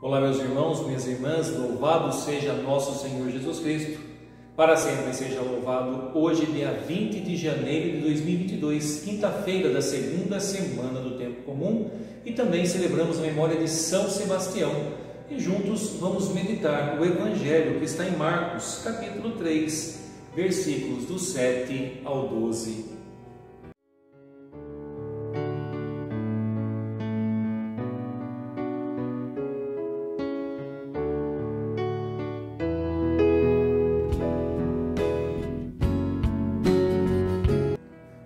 Olá, meus irmãos, minhas irmãs, louvado seja nosso Senhor Jesus Cristo, para sempre seja louvado. Hoje, dia 20 de janeiro de 2022, quinta-feira da segunda semana do tempo comum, e também celebramos a memória de São Sebastião. E juntos vamos meditar o Evangelho que está em Marcos, capítulo 3, versículos do 7 ao 12.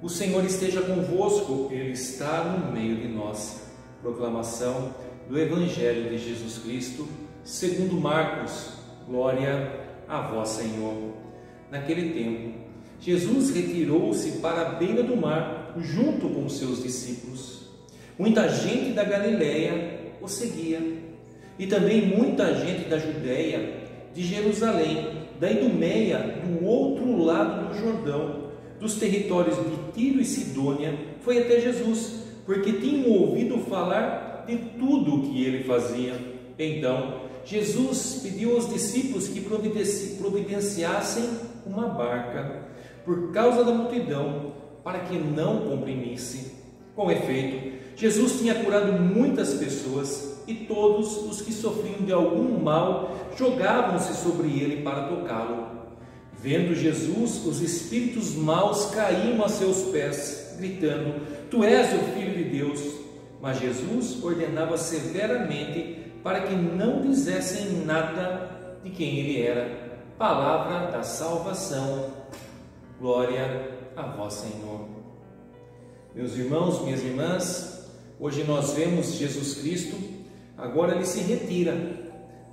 O Senhor esteja convosco, Ele está no meio de nós. Proclamação do Evangelho de Jesus Cristo, segundo Marcos. Glória a vós, Senhor. Naquele tempo, Jesus retirou-se para a beira do mar, junto com os seus discípulos. Muita gente da Galileia o seguia, e também muita gente da Judeia, de Jerusalém, da Idumeia, do outro lado do Jordão, dos territórios de Tiro e Sidônia, foi até Jesus, porque tinham ouvido falar de tudo o que ele fazia. Então, Jesus pediu aos discípulos que providenciassem uma barca, por causa da multidão, para que não comprimisse. Com efeito, Jesus tinha curado muitas pessoas, e todos os que sofriam de algum mal jogavam-se sobre ele para tocá-lo. Vendo Jesus, os espíritos maus caíam a seus pés, gritando: Tu és o Filho de Deus. Mas Jesus ordenava severamente para que não dissessem nada de quem ele era. Palavra da salvação. Glória a vós, Senhor. Meus irmãos, minhas irmãs, hoje nós vemos Jesus Cristo, agora ele se retira,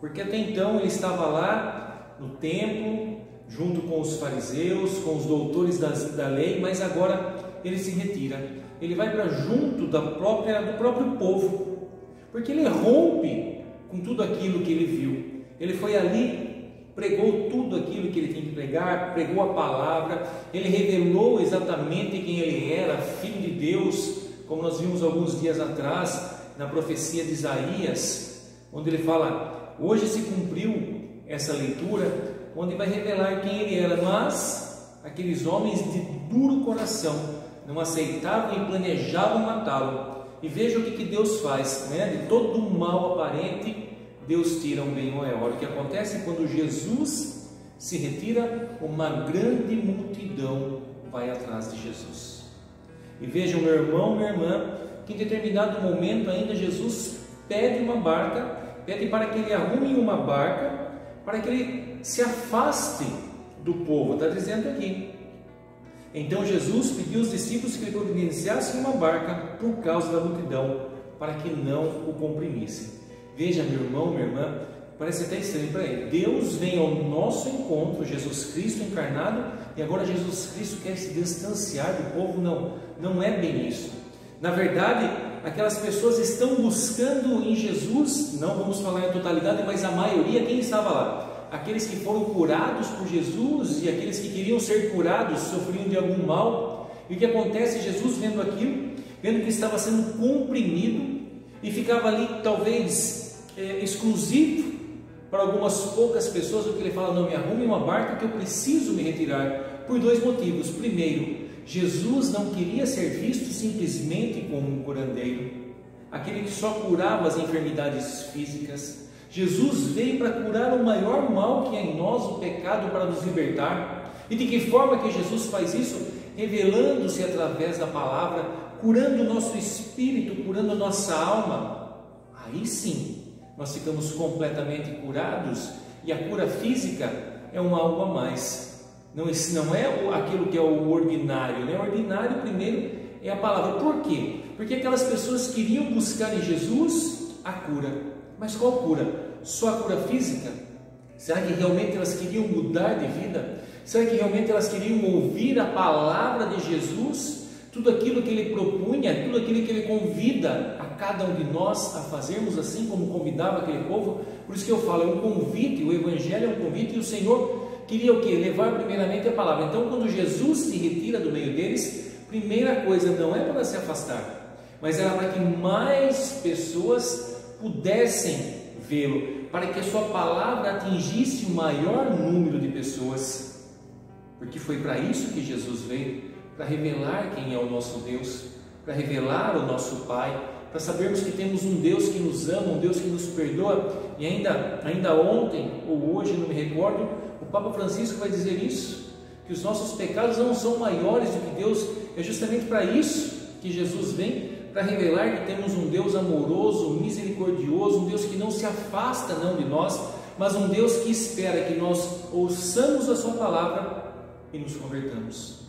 porque até então ele estava lá no templo, junto com os fariseus, com os doutores da lei, mas agora ele se retira. Ele vai para junto do próprio povo, porque ele rompe com tudo aquilo que ele viu. Ele foi ali, pregou tudo aquilo que ele tinha que pregar, pregou a palavra, ele revelou exatamente quem ele era, Filho de Deus, como nós vimos alguns dias atrás, na profecia de Isaías, onde ele fala, hoje se cumpriu essa leitura, onde vai revelar quem ele era, mas aqueles homens de duro coração não aceitavam e planejavam matá-lo. E veja o que Deus faz, né? De todo o mal aparente, Deus tira um bem maior. O que acontece quando Jesus se retira, uma grande multidão vai atrás de Jesus. E veja, meu irmão, minha irmã, que em determinado momento ainda Jesus pede uma barca, pede para que ele arrume uma barca, para que ele se afaste do povo, está dizendo aqui. Então Jesus pediu aos discípulos que ele providenciassem uma barca por causa da multidão, para que não o comprimissem. Veja, meu irmão, minha irmã, parece até estranho para ele. Deus vem ao nosso encontro, Jesus Cristo encarnado, e agora Jesus Cristo quer se distanciar do povo. Não é bem isso. Na verdade, aquelas pessoas estão buscando em Jesus, não vamos falar em totalidade, mas a maioria, quem estava lá? Aqueles que foram curados por Jesus e aqueles que queriam ser curados, sofriam de algum mal. E o que acontece? Jesus vendo aquilo, vendo que estava sendo comprimido e ficava ali talvez exclusivo para algumas poucas pessoas, o que ele fala, não, me arrume uma barca que eu preciso me retirar, por dois motivos. Primeiro, Jesus não queria ser visto simplesmente como um curandeiro, aquele que só curava as enfermidades físicas. Jesus veio para curar o maior mal que é em nós, o pecado, para nos libertar. E de que forma que Jesus faz isso? Revelando-se através da palavra, curando o nosso espírito, curando a nossa alma. Aí sim, nós ficamos completamente curados, e a cura física é algo a mais. Não é aquilo que é o ordinário, né? O ordinário primeiro é a palavra. Por quê? Porque aquelas pessoas queriam buscar em Jesus a cura. Mas qual cura? Só a cura física? Será que realmente elas queriam mudar de vida? Será que realmente elas queriam ouvir a palavra de Jesus? Tudo aquilo que ele propunha, tudo aquilo que ele convida a cada um de nós a fazermos, assim como convidava aquele povo. Por isso que eu falo, é um convite, o Evangelho é um convite, e o Senhor queria o quê? Levar primeiramente a palavra. Então, quando Jesus se retira do meio deles, primeira coisa não é para se afastar, mas era para que mais pessoas pudessem vê-lo, para que a sua palavra atingisse o maior número de pessoas, porque foi para isso que Jesus veio, para revelar quem é o nosso Deus, para revelar o nosso Pai, para sabermos que temos um Deus que nos ama, um Deus que nos perdoa. E ainda ontem ou hoje, não me recordo, o Papa Francisco vai dizer isso, que os nossos pecados não são maiores do que Deus. É justamente para isso que Jesus vem, para revelar que temos um Deus amoroso, misericordioso, um Deus que não se afasta não de nós, mas um Deus que espera que nós ouçamos a sua palavra e nos convertamos.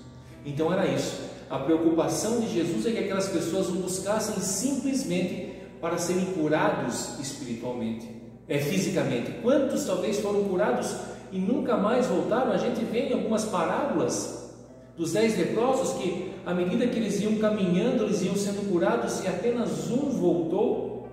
Então era isso, a preocupação de Jesus é que aquelas pessoas o buscassem simplesmente para serem curados espiritualmente, fisicamente. Quantos talvez foram curados e nunca mais voltaram? A gente vê em algumas parábolas dos 10 leprosos que, à medida que eles iam caminhando, eles iam sendo curados, e apenas um voltou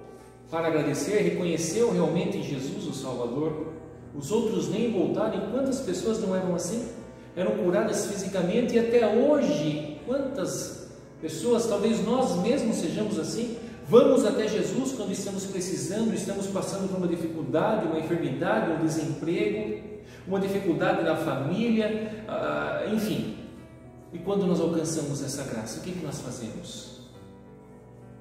para agradecer, reconheceu realmente Jesus, o Salvador. Os outros nem voltaram. E quantas pessoas não eram assim? Eram curadas fisicamente, e até hoje, quantas pessoas, talvez nós mesmos sejamos assim, vamos até Jesus quando estamos precisando, estamos passando por uma dificuldade, uma enfermidade, um desemprego, uma dificuldade na família, enfim. E quando nós alcançamos essa graça, o que nós fazemos?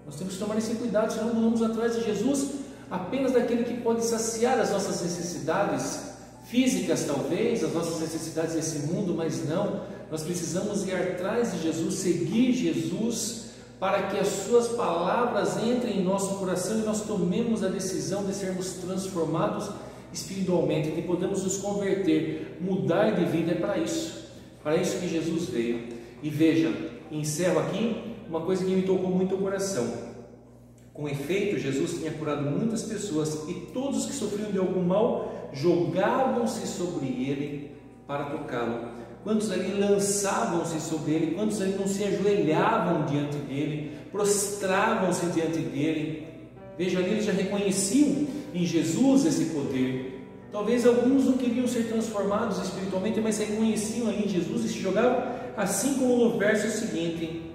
Nós temos que tomar esse cuidado, senão vamos atrás de Jesus apenas daquele que pode saciar as nossas necessidades físicas, talvez, as nossas necessidades desse mundo, mas não. Nós precisamos ir atrás de Jesus, seguir Jesus, para que as suas palavras entrem em nosso coração e nós tomemos a decisão de sermos transformados espiritualmente, que podemos nos converter, mudar de vida. É para isso que Jesus veio. E veja, encerro aqui uma coisa que me tocou muito o coração. Com efeito, Jesus tinha curado muitas pessoas, e todos os que sofriam de algum mal jogavam-se sobre ele para tocá-lo. Quantos ali lançavam-se sobre ele? Quantos ali não se ajoelhavam diante dele, prostravam-se diante dele? Veja, ali eles já reconheciam em Jesus esse poder. Talvez alguns não queriam ser transformados espiritualmente, mas reconheciam ali em Jesus e se jogavam, assim como no verso seguinte: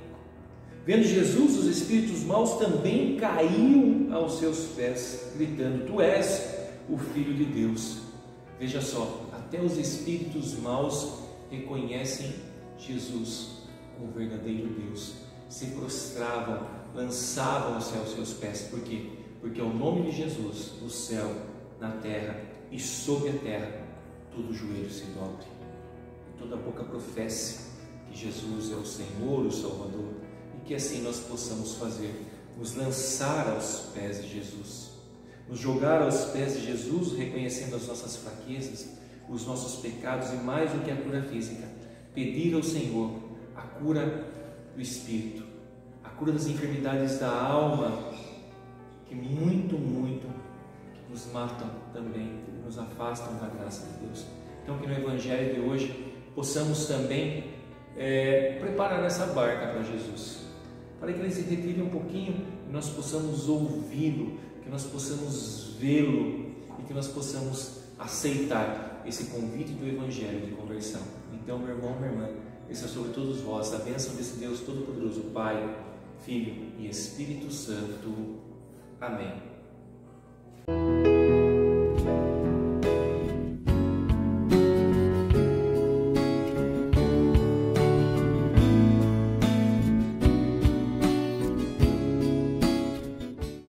vendo Jesus, os espíritos maus também caíam aos seus pés, gritando: tu és o Filho de Deus. Veja só, até os espíritos maus reconhecem Jesus como verdadeiro Deus, se prostravam, lançavam-se aos seus pés. Por quê? Porque ao nome de Jesus, no céu, na terra e sob a terra, todo joelho se dobre, e toda boca professe que Jesus é o Senhor, o Salvador, e que assim nós possamos fazer, nos lançar aos pés de Jesus, nos jogar aos pés de Jesus, reconhecendo as nossas fraquezas, os nossos pecados, e mais do que a cura física, pedir ao Senhor a cura do Espírito, a cura das enfermidades da alma, que muito nos matam também, nos afastam da graça de Deus. Então que no Evangelho de hoje possamos também preparar essa barca para Jesus, para que ele se retire um pouquinho e nós possamos ouvi-lo, que nós possamos vê-lo e que nós possamos aceitar esse convite do Evangelho de conversão. Então, meu irmão, minha irmã, desça sobre todos vós a bênção desse Deus Todo-Poderoso, Pai, Filho e Espírito Santo. Amém.